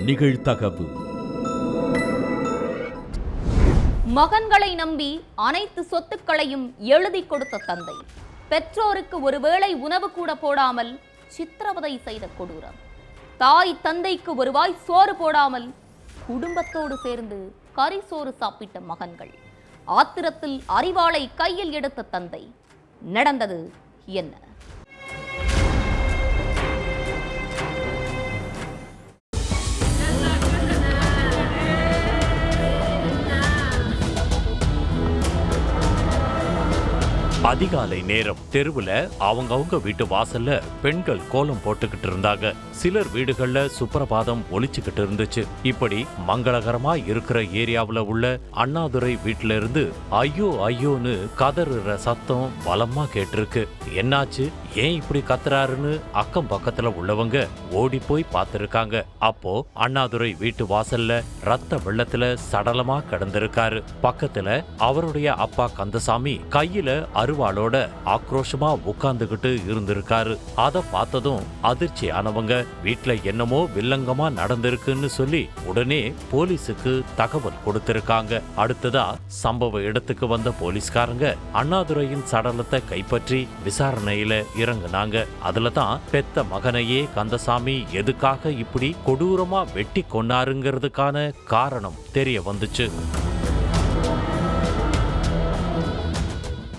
நிகழ்தகவு. மகன்களை நம்பி அனைத்து சொத்துக்களையும் எழுதி கொடுத்த தந்தை பெற்றோருக்கு ஒருவேளை உணவு கூட போடாமல் சித்திரவதை செய்த கொடூரம். தாய் தந்தைக்கு ஒருவாய் சோறு போடாமல் குடும்பத்தோடு சேர்ந்து கரிசோறு சாப்பிட்ட மகன்கள். ஆத்திரத்தில் அரிவாளை கையில் எடுத்த தந்தை. நடந்தது என்ன? அதிகாலை நேரம் தெருவுல அவங்கவுங்க வீட்டு வாசல்ல பெண்கள் கோலம் போட்டுக்கிட்டு இருந்தாங்க. சிலர் வீடுகள்ல சுப்பிரபாதம் ஒலிச்சுக்கிட்டு இருந்துச்சு. இப்படி மங்களகரமா இருக்கிற ஏரியாவுல உள்ள அண்ணாதுரை வீட்டுல இருந்து ஐயோ ஐயோன்னு கதறுற சத்தம் பலமா கேட்டிருக்கு. என்னாச்சு, ஏன் இப்படி கத்துறாருன்னு அக்கம் பக்கத்துல உள்ளவங்க ஓடி போய் பார்த்திருக்காங்க. அப்போ அண்ணாதுரை வீட்டு வாசல்ல ரத்த வெள்ளத்துல சடலமா கிடந்திருக்காரு. பக்கத்துல அவருடைய அப்பா கந்தசாமி கையில அருவாளோட ஆக்ரோஷமா உட்கார்ந்துகிட்டு இருந்திருக்காரு. அத பார்த்ததும் அதிர்ச்சியானவங்க வீட்டுல என்னமோ வில்லங்கமா நடந்திருக்குன்னு சொல்லி உடனே போலீஸுக்கு தகவல் கொடுத்திருக்காங்க. அடுத்ததா சம்பவ இடத்துக்கு வந்த போலீஸ்காரங்க அண்ணாதுரையின் சடலத்தை கைப்பற்றி விசாரணையில இறங்குனாங்க. அதுலதான் பெத்த மகனையே கந்தசாமி எதுக்காக இப்படி கொடூரமா வெட்டி கொன்னாருங்கிறதுக்கான காரணம் தெரிய வந்துச்சு.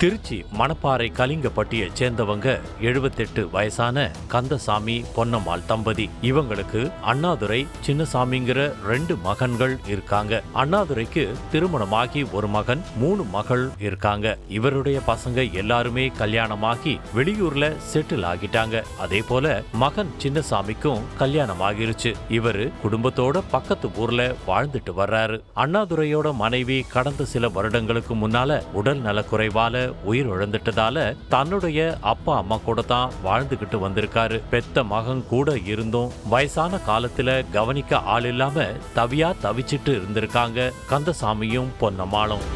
திருச்சி மணப்பாறை கலிங்கப்பட்டியை சேர்ந்தவங்க 78 வயசான கந்தசாமி பொன்னம்மாள் தம்பதி. இவங்களுக்கு அண்ணாதுரை சின்னசாமிங்கிற 2 மகன்கள் இருக்காங்க. அண்ணாதுரைக்கு திருமணமாகி ஒரு மகன், 3 மகள் இருக்காங்க. இவருடைய பசங்க எல்லாருமே கல்யாணமாகி வெளியூர்ல செட்டில் ஆகிட்டாங்க. அதே போல மகன் சின்னசாமிக்கும் கல்யாணம் ஆகிருச்சு. இவரு குடும்பத்தோட பக்கத்து ஊர்ல வாழ்ந்துட்டு வர்றாரு. அண்ணாதுரையோட மனைவி கடந்த சில வருடங்களுக்கு முன்னால உடல் நலக்குறைவால உயிர் இழந்துட்டதால தன்னுடைய அப்பா அம்மா கூட தான் வாழ்ந்துகிட்டு வந்திருக்காரு. பெத்த மகன் கூட இருந்தும் வயசான காலத்துல கவனிக்க ஆள் இல்லாம தவியா தவிச்சிட்டு இருந்திருக்காங்க கந்தசாமியும் பொன்னம்மாளும்.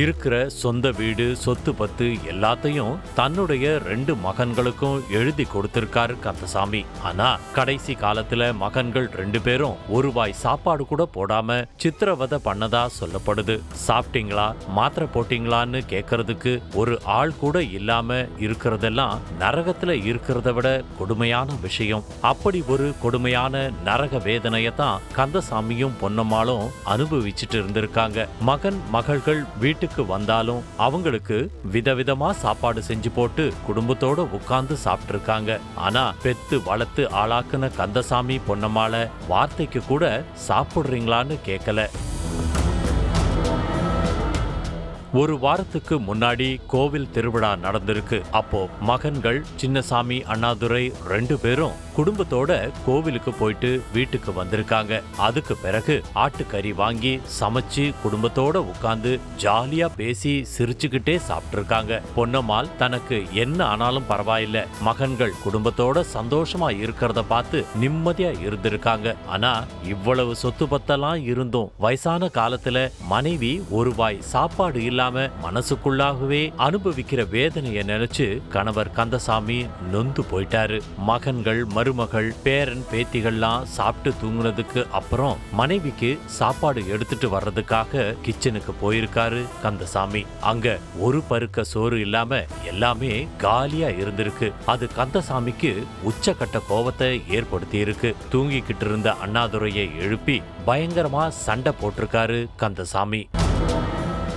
இருக்கிற சொந்த வீடு, சொத்து பத்து எல்லாத்தையும் தன்னுடைய 2 மகன்களுக்கும் எழுதி கொடுத்திருக்காரு கந்தசாமி. ஆனா கடைசி காலத்துல மகன்கள் 2 பேரும் ஒரு வாய் சாப்பாடு கூட போடாம சித்திரவதை பண்ணதா சொல்லப்படுது. சாப்பிட்டீங்களா, மாத்திரை போட்டீங்களான்னு கேட்கறதுக்கு ஒரு ஆள் கூட இல்லாம இருக்கிறதெல்லாம் நரகத்துல இருக்கிறத விட கொடுமையான விஷயம். அப்படி ஒரு கொடுமையான நரக வேதனையத்தான் கந்தசாமியும் பொன்னம்மாளும் அனுபவிச்சுட்டு இருந்திருக்காங்க. மகன் மகள்கள் வீட்டுக்கு வந்தாலும் அவங்களுக்கு விதவிதமா சாப்பாடு செஞ்சு போட்டு குடும்பத்தோட உட்கார்ந்து சாப்பிட்டு இருக்காங்க. ஆனா பெத்து வளர்த்து ஆளாக்குன கந்தசாமி பொன்னம்மாள வார்த்தைக்கு கூட சாப்பிடுறீங்களான்னு கேட்கல. ஒரு வாரத்துக்கு முன்னாடி கோவில் திருவிழா நடந்திருக்கு. அப்போ மகன்கள் சின்னசாமி அண்ணாதுரை 2 பேரும் குடும்பத்தோட கோவிலுக்கு போயிட்டு வீட்டுக்கு வந்திருக்காங்க. அதுக்கு பிறகு ஆட்டுக்கறி வாங்கி சமைச்சு குடும்பத்தோட உட்கார்ந்து ஜாலியா பேசி சிரிச்சுக்கிட்டே சாப்பிட்டு இருக்காங்க. பொன்னம்மாள் தனக்கு என்ன ஆனாலும் பரவாயில்ல, மகன்கள் குடும்பத்தோட சந்தோஷமா இருக்கிறத பார்த்து நிம்மதியா இருந்திருக்காங்க. ஆனா இவ்வளவு சொத்து பத்தெல்லாம் இருந்தும் வயசான காலத்துல மனைவி ஒரு வாய் சாப்பாடு இல்லாம மனசுக்குள்ளாகவே அனுபவிக்கிற வேதனையை நினைச்சு கணவர் கந்தசாமி நொந்து போயிட்டாரு. மகன்கள் மருமகள் பேரன் பேத்திகள்லாம் சாப்பிட்டு தூங்குனதுக்கு அப்புறம் மனைவிக்கு சாப்பாடு எடுத்துட்டு வர்றதுக்காக கிச்சனுக்கு போயிருக்காரு கந்தசாமி. அங்க ஒரு பருக்க சோறு இல்லாம எல்லாமே காலியா இருந்திருக்கு. அது கந்தசாமிக்கு உச்சக்கட்ட கோபத்தை ஏற்படுத்தி இருக்கு. தூங்கிக்கிட்டு இருந்த அண்ணாதுரையை எழுப்பி பயங்கரமா சண்டை போட்டிருக்காரு கந்தசாமி.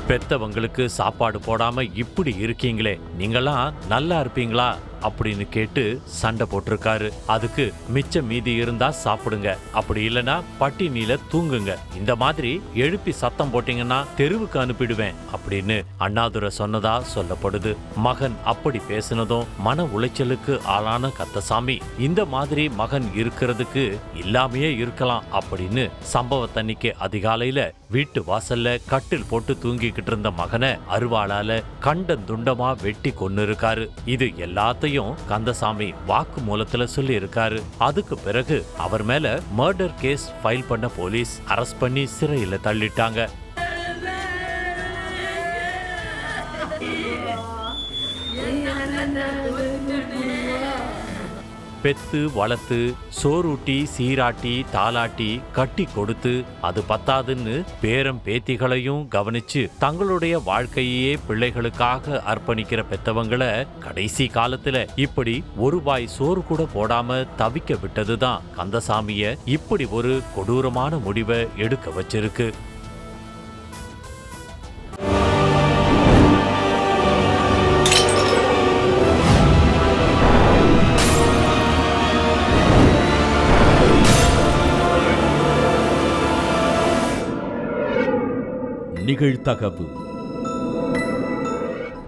பெத்தவங்களுக்கு சாப்பாடு போடாம இப்படி இருக்கீங்களே, நீங்களாம் நல்லா இருப்பீங்களா அப்படின்னு கேட்டு சண்டை போட்டிருக்காரு. அதுக்கு மிச்சம் மீதி இருந்தா சாப்பிடுங்க, அப்படி இல்லைன்னா பட்டினியில தூங்குங்க, இந்த மாதிரி எழுப்பி சத்தம் போட்டீங்கன்னா தெருவுக்கு அனுப்பிடுவேன் அப்படின்னு அண்ணாதுரை சொன்னதா சொல்லப்படுது. மகன் அப்படி பேசினதும் மன உளைச்சலுக்கு ஆளான கந்தசாமி இந்த மாதிரி மகன் இருக்கிறதுக்கு இல்லாமையே இருக்கலாம் அப்படின்னு சம்பவத்தன்னைக்கு அதிகாலையில வீட்டு வாசல்ல கட்டில் போட்டு தூங்கிக்கிட்டு இருந்த மகனை அருவாளால கண்டன் துண்டமா வெட்டி கொன்னு இருக்காரு. இது எல்லாத்தையும் கந்தசாமி வாக்கு மூலத்துல சொல்லி இருக்காரு. அதுக்கு பிறகு அவர் மேல மர்டர் கேஸ் ஃபைல் பண்ண போலீஸ் அரெஸ்ட் பண்ணி சிறையில தள்ளிட்டாங்க. பெத்து வளர்த்து சோறூட்டி சீராட்டி தாலாட்டி கட்டி கொடுத்து அது பத்தாதுன்னு பேரம் பேத்திகளையும் கவனிச்சு தங்களுடைய வாழ்க்கையே பிள்ளைகளுக்காக அர்ப்பணிக்கிற பெத்தவங்களை கடைசி காலத்துல இப்படி ஒரு வாய் சோறு கூட போடாம தவிக்க விட்டதுதான் கந்தசாமிய இப்படி ஒரு கொடூரமான முடிவை எடுக்க வச்சிருக்கு. நிகழ்தகவு